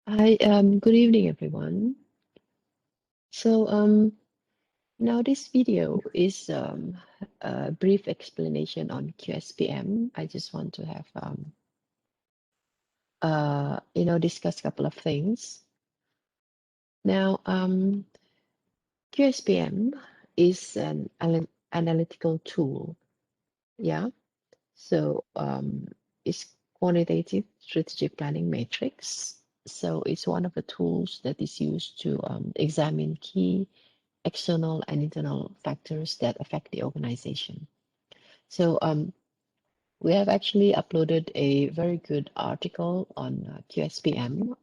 Hi, good evening, everyone. So, now this video is a brief explanation on Qspm. I just want to have discuss a couple of things. Now, Qspm is an analytical tool. Yeah. So, it's quantitative strategic planning matrix. So it's one of the tools that is used to examine key external and internal factors that affect the organization. So we have actually uploaded a very good article on QSPM.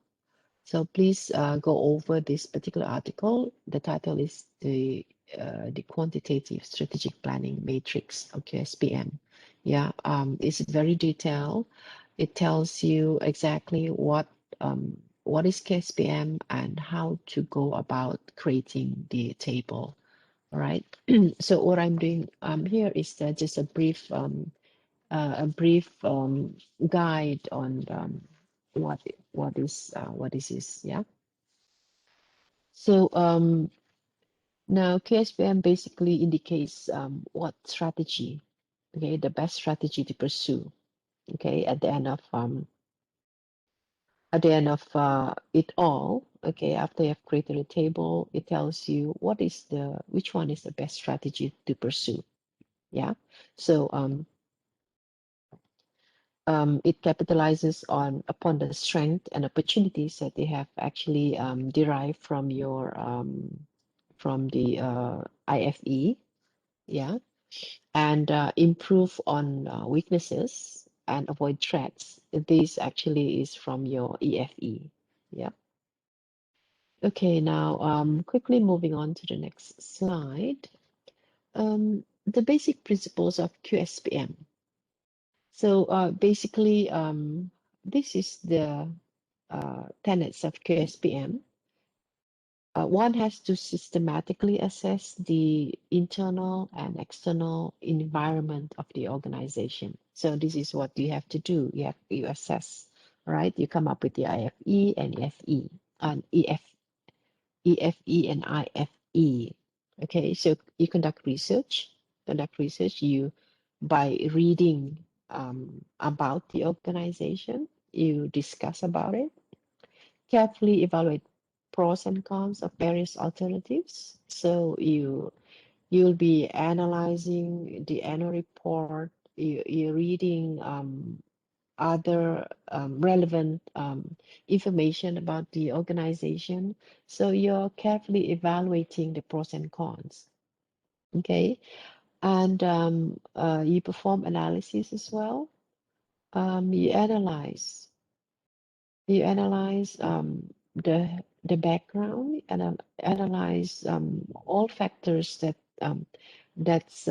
So please go over this particular article. The title is the Quantitative Strategic Planning Matrix of QSPM. Yeah, it's very detailed. It tells you exactly what is QSPM and how to go about creating the table. All right. So what I'm doing here is just a brief guide on what this is. Yeah. So now KSPM basically indicates what strategy, okay, the best strategy to pursue. Okay, at the end of it all, okay, after you have created a table, it tells you which one is the best strategy to pursue. Yeah. So it capitalizes upon the strength and opportunities that they have actually derived from the IFE, yeah, and improve on weaknesses and avoid threats. This actually is from your EFE, yeah. Okay, now quickly moving on to the next slide. The basic principles of QSPM. So basically, this is the tenets of QSPM. One has to systematically assess the internal and external environment of the organization. So this is what you have to do. You assess, right? You come up with the IFE and EFE and EFE and IFE. Okay, so you conduct research. You by reading about the organization. You discuss about it, carefully evaluate pros and cons of various alternatives. So you'll be analyzing the annual report. You're reading other relevant information about the organization. So you're carefully evaluating the pros and cons. Okay, and you perform analysis as well. You analyze the background and analyze all factors that's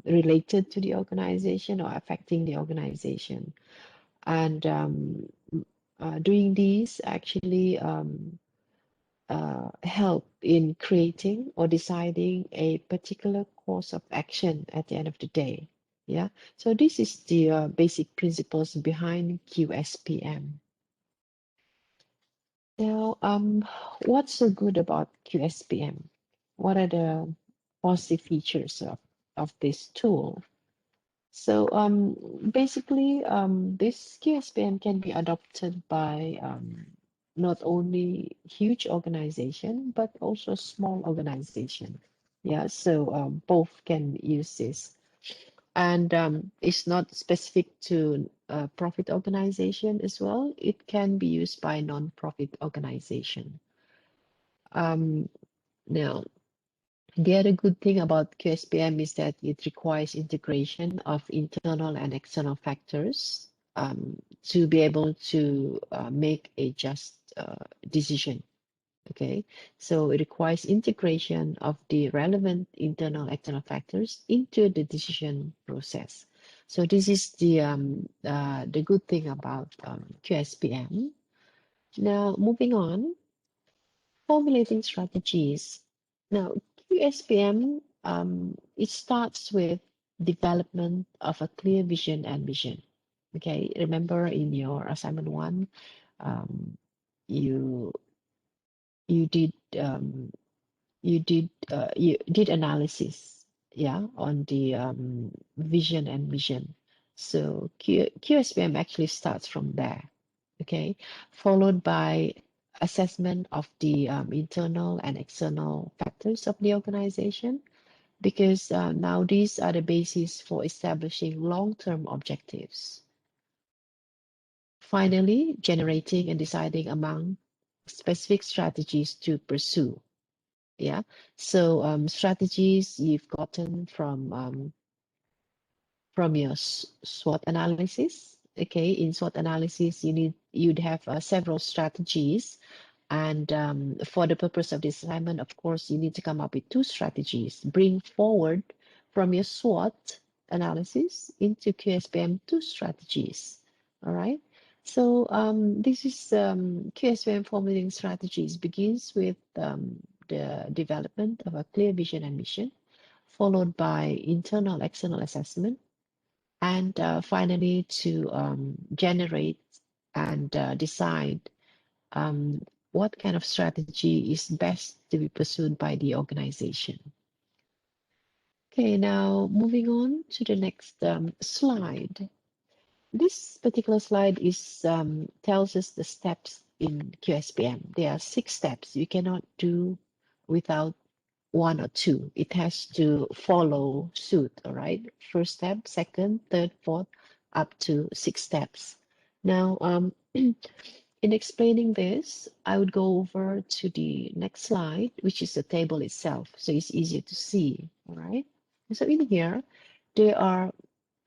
related to the organization or affecting the organization. And doing these actually help in creating or deciding a particular course of action at the end of the day. Yeah. So this is the basic principles behind QSPM. Now, what's so good about QSPM? What are the positive features of this tool? So basically, this QSPM can be adopted by not only huge organization, but also small organization. Yeah, so both can use this. And it's not specific to a profit organization as well. It can be used by non-profit organization. Now, the other good thing about QSPM is that it requires integration of internal and external factors to be able to make a just decision. Okay, so it requires integration of the relevant internal external factors into the decision process. So this is the good thing about QSPM. Now, moving on, formulating strategies. Now, QSPM, it starts with development of a clear vision and mission. Okay, remember in your assignment one, um, you you did you did analysis, yeah, on the vision and mission. So QSPM actually starts from there, okay, followed by assessment of the internal and external factors of the organization, because now these are the basis for establishing long-term objectives. Finally, generating and deciding among specific strategies to pursue. Yeah. So strategies you've gotten from your SWOT analysis. Okay, in SWOT analysis, you'd have several strategies, and for the purpose of this assignment, of course, you need to come up with two strategies. Bring forward from your SWOT analysis into QSPM two strategies. All right. So this is QSPM formulating strategies begins with the development of a clear vision and mission, followed by internal external assessment, and finally to generate and decide um, what kind of strategy is best to be pursued by the organization. Okay, now moving on to the next slide. This particular slide is tells us the steps in QSPM. There are 6 steps. You cannot do without 1 or 2. It has to follow suit, all right? First step, second, third, fourth, up to 6 steps. Now, in explaining this, I would go over to the next slide, which is the table itself, so it's easier to see, all right? So in here, there are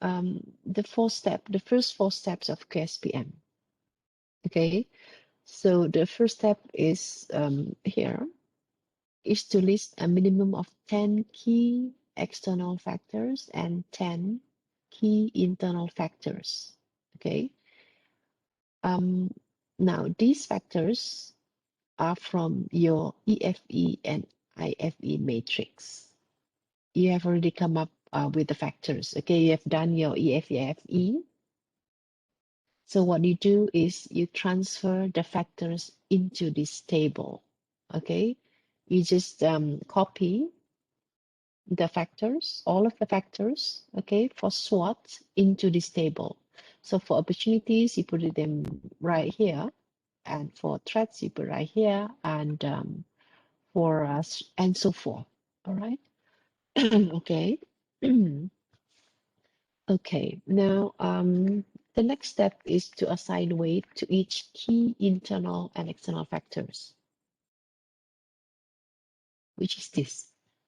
the first 4 steps of QSPM, okay? So the first step is here, is to list a minimum of 10 key external factors and 10 key internal factors, okay? Now, these factors are from your EFE and IFE matrix. You have already come up with the factors, okay? You have done your EFE, IFE. So what you do is you transfer the factors into this table, okay? You just copy the factors, all of the factors, okay, for SWOT into this table. So for opportunities, you put them right here, and for threats, you put right here, and for us, and so forth. All right. Okay. Okay. Now, the next step is to assign weight to each key internal and external factors, which is this.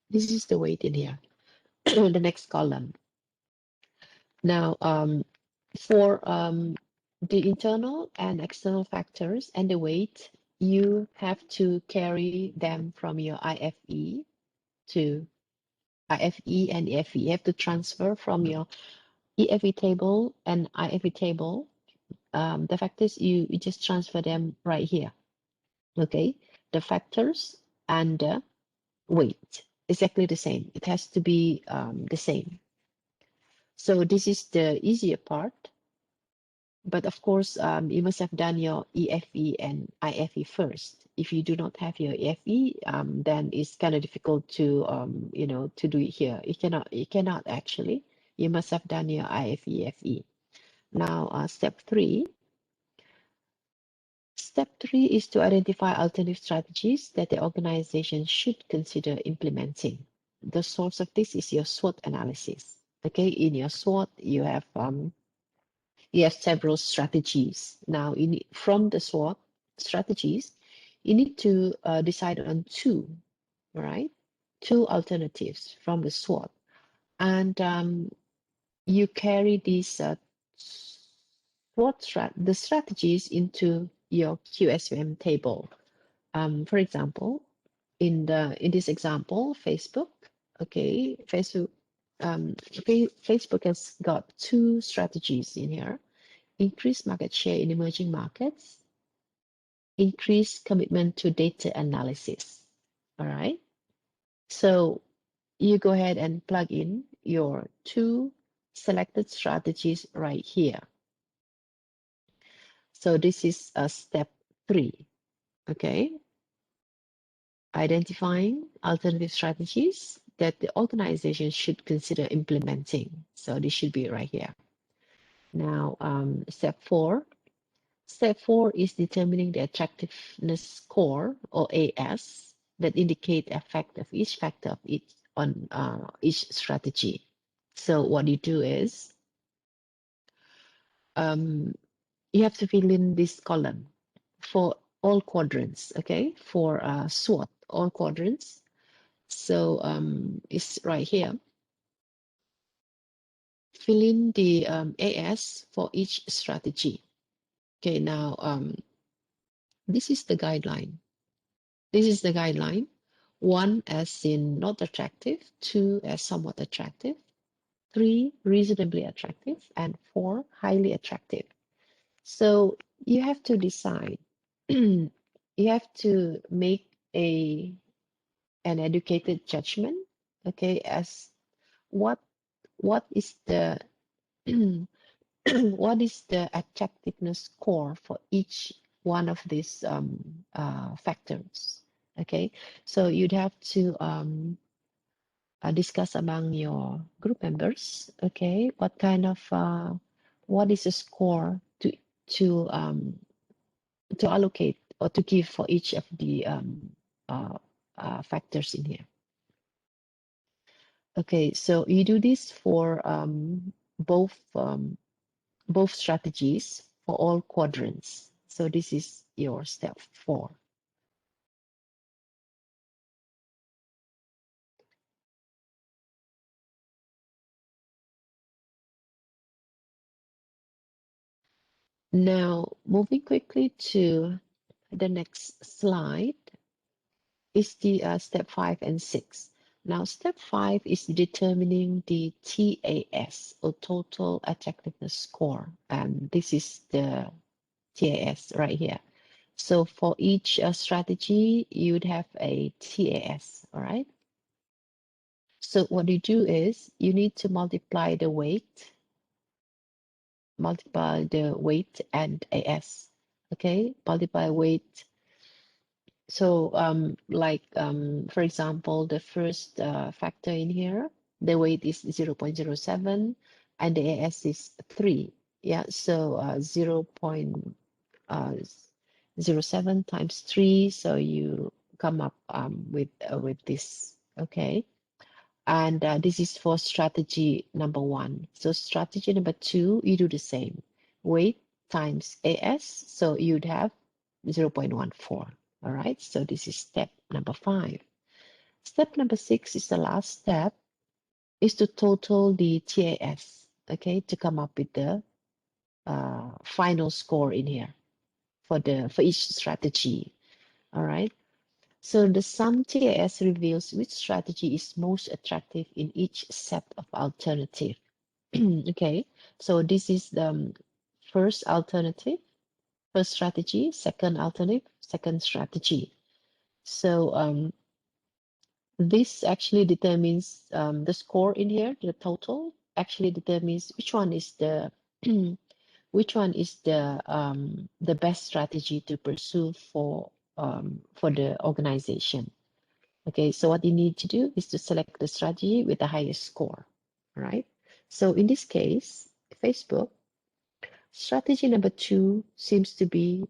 This is the weight in here. The next column. Now, for the internal and external factors and the weight, you have to carry them from your IFE to IFE and EFE. You have to transfer from your EFE table and IFE table. The factors, you just transfer them right here. Okay, the factors and the weight, exactly the same. It has to be the same. So this is the easier part. But of course, you must have done your EFE and IFE first. If you do not have your EFE, then it's kind of difficult to, to do it here. You cannot actually. You must have done your IFE, EFE. Now, step 3. Step 3 is to identify alternative strategies that the organization should consider implementing. The source of this is your SWOT analysis. Okay, in your SWOT, you have several strategies. Now, from the SWOT strategies, you need to decide on 2, right? 2 alternatives from the SWOT. And you carry these the strategies into your QSM table. For example, in this example, Facebook, okay, Facebook has got 2 strategies in here. Increase market share in emerging markets, increase commitment to data analysis. All right. So you go ahead and plug in your 2 selected strategies right here. So this is step 3. Okay, identifying alternative strategies that the organization should consider implementing. So this should be right here. Now, step four. Step four is determining the attractiveness score or AS that indicate effect of each factor of each on each strategy. So what you do is you have to fill in this column for all quadrants, okay? For SWOT, all quadrants. So it's right here. Fill in the AS for each strategy. Okay, now this is the guideline. This is the guideline. 1 as in not attractive, 2 as somewhat attractive, 3 reasonably attractive, and 4 highly attractive. So you have to decide. You have to make an educated judgment, okay, as what is the what is the attractiveness score for each one of these factors. Okay, so you'd have to discuss among your group members. Okay, what kind of what is the score to to allocate or to give for each of the factors in here. Okay, so you do this for both strategies for all quadrants. So this is your step 4. Now, moving quickly to the next slide is the step 5 and 6. Now, step 5 is determining the TAS or total attractiveness score. And this is the TAS right here. So for each strategy, you'd have a TAS, all right? So what you do is you need to multiply the weight and AS. Okay, multiply weight. So for example, the first factor in here, the weight is 0.07 and the AS is 3. Yeah, so 0.07 times 3, so you come up with this. Okay, and this is for strategy number 1. So strategy number 2, you do the same. Weight times AS, so you'd have 0.14. All right, so this is step number 5. Step number 6 is the last step, is to total the TAS, okay, to come up with the final score in here for each strategy. All right. So the sum TAS reveals which strategy is most attractive in each set of alternative. Okay, so this is the first alternative, first strategy, second alternative, second strategy. So this actually determines the score in here, the total actually determines which one is the the best strategy to pursue for the organization. Okay, so what you need to do is to select the strategy with the highest score, right? So in this case, Facebook, strategy number 2 seems to be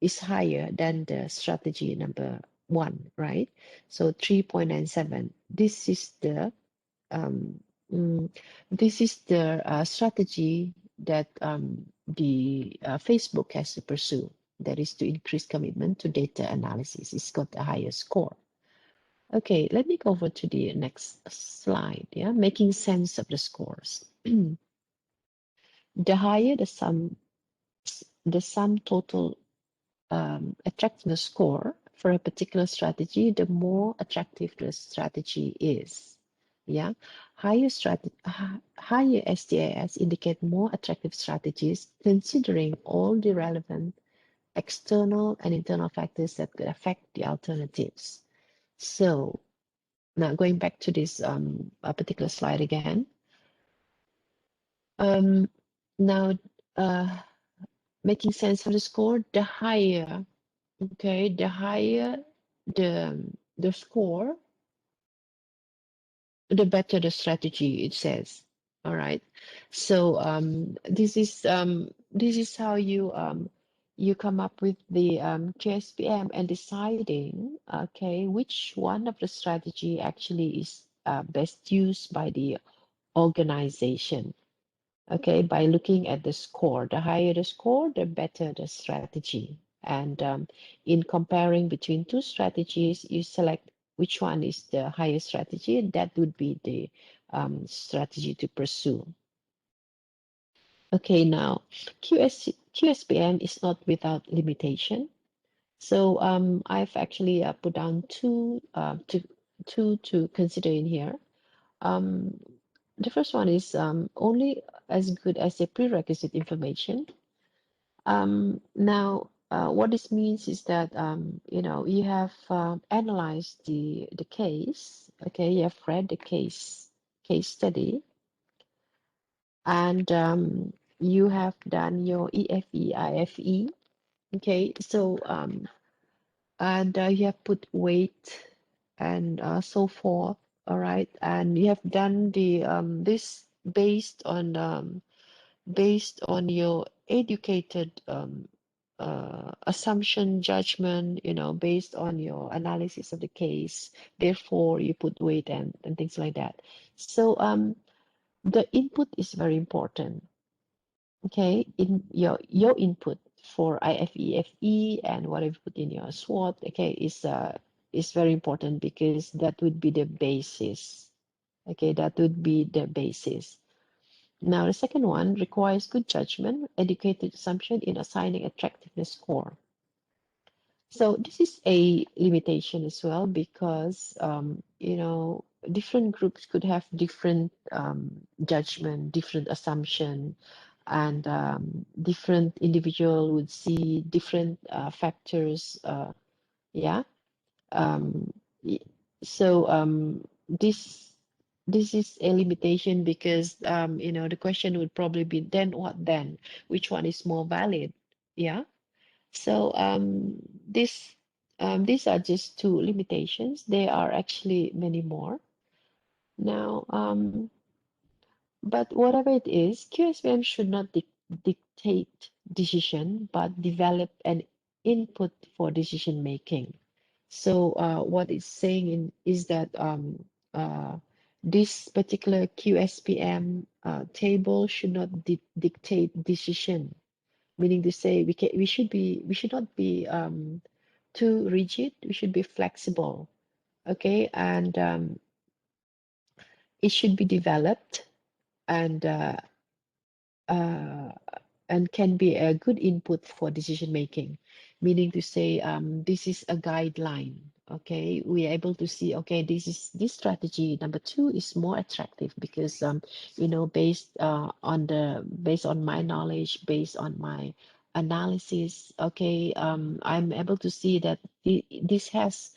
is higher than the strategy number 1, right? So 3.97. This is the um, strategy that the Facebook has to pursue. That is to increase commitment to data analysis. It's got a higher score. Okay, let me go over to the next slide. Yeah, making sense of the scores. The higher the sum total attractiveness score for a particular strategy, the more attractive the strategy is. Yeah, higher STAS indicate more attractive strategies, considering all the relevant external and internal factors that could affect the alternatives. So now going back to this particular slide again. Now, making sense of the score, the higher Okay, the higher the score, the better the strategy, it says. All right. So this is how you come up with the Qspm and deciding, okay, which one of the strategy actually is best used by the organization. Okay, by looking at the score. The higher the score, the better the strategy. And in comparing between two strategies, you select which one is the highest strategy, and that would be the strategy to pursue. Okay, now QSPM is not without limitation. So I've actually put down two to consider in here. Um, the first one is only as good as the prerequisite information. Now, what this means is that you have analyzed the case. Okay, you have read the case study, and you have done your EFE, IFE. Okay, so and you have put weight and so forth. All right, and you have done the this based on your educated assumption, judgment, based on your analysis of the case. Therefore, you put weight and things like that. So the input is very important. Okay, in your input for IFEFE and whatever you put in your SWOT, okay, is very important because that would be the basis. Okay, that would be the basis. Now, the second one requires good judgment, educated assumption in assigning attractiveness score. So this is a limitation as well because different groups could have different judgment, different assumption, and different individual would see different factors. Yeah. Um, y- so this this is a limitation because the question would probably be then what then? Which one is more valid? Yeah. So these are just two limitations. There are actually many more. Now, but whatever it is, QSBM should not dictate decision, but develop an input for decision making. So what it's saying is that this particular QSPM table should not dictate decision, meaning to say we should not be too rigid. We should be flexible, okay, and it should be developed and uh, and can be a good input for decision making, meaning to say this is a guideline. Okay, we are able to see, okay, this strategy number two is more attractive because based on my knowledge, based on my analysis, okay, I'm able to see that this has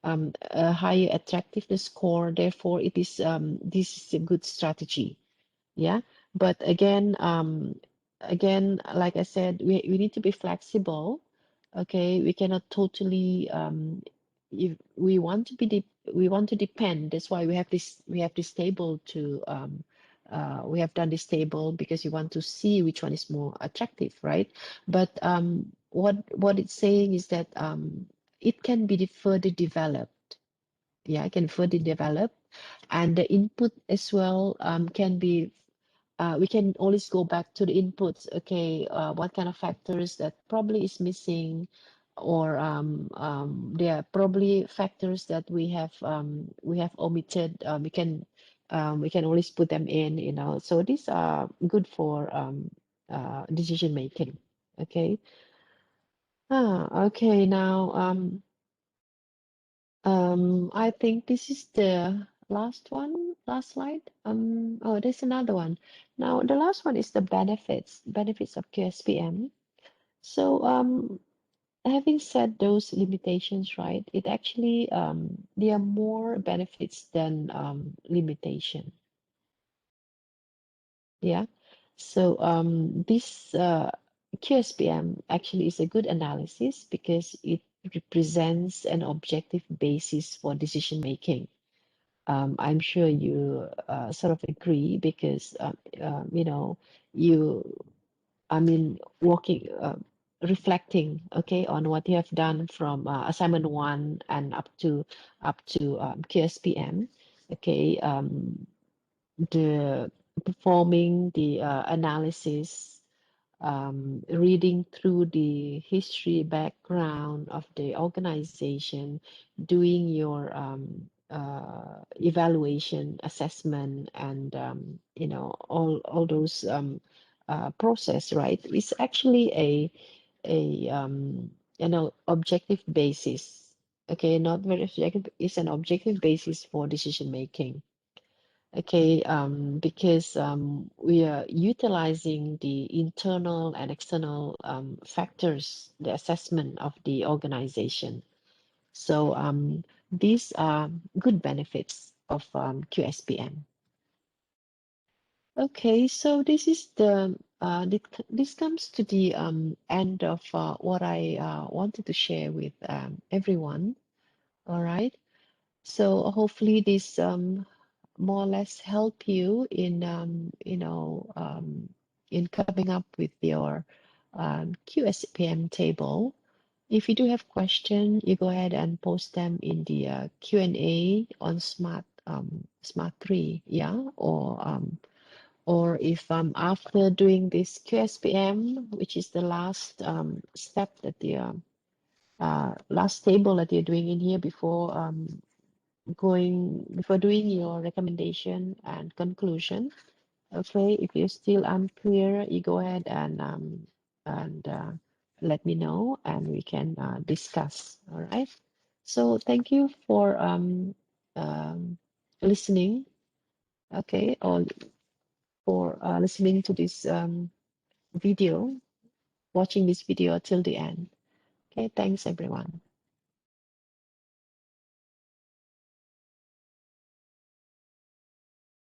a higher attractiveness score, therefore this is a good strategy. Yeah, but again, like I said, we need to be flexible. Okay, we cannot totally if we want to be we want to depend. That's why we have this table to we have done this table because we want to see which one is more attractive, right? But what it's saying is that it can be further developed. Yeah, it can further develop, and the input as well can be we can always go back to the inputs. Okay, what kind of factors that probably is missing, or there are probably factors that we have omitted. We can always put them in. So these are good for decision making. Okay. Okay. Now I think this is the last one, last slide. Oh, there's another one. Now, the last one is the benefits of QSPM. So, having said those limitations, right, it actually there are more benefits than limitation. Yeah. So, this QSPM actually is a good analysis because represents an objective basis for decision making. I'm sure you sort of agree because you know you I mean working reflecting okay on what you have done from assignment one and up to QSPM, okay, the performing the analysis, reading through the history background of the organization, doing your evaluation, assessment, and all those process, right? It's actually a objective basis. Okay, not very objective. It's an objective basis for decision making. Okay, because we are utilizing the internal and external factors, the assessment of the organization. So these are good benefits of QSPM. Okay, so this is this comes to the end of what I wanted to share with everyone. All right. So hopefully this more or less help you in in coming up with your QSPM table. If you do have question, you go ahead and post them in the Q&A on Smart 3, yeah, or if after doing this QSPM, which is the last step that the last table that you're doing in here before doing your recommendation and conclusion. Okay, if you're still unclear, you go ahead and let me know, and we can discuss. All right. So thank you for listening. Okay, or for listening to this video, watching this video till the end. Okay, thanks everyone.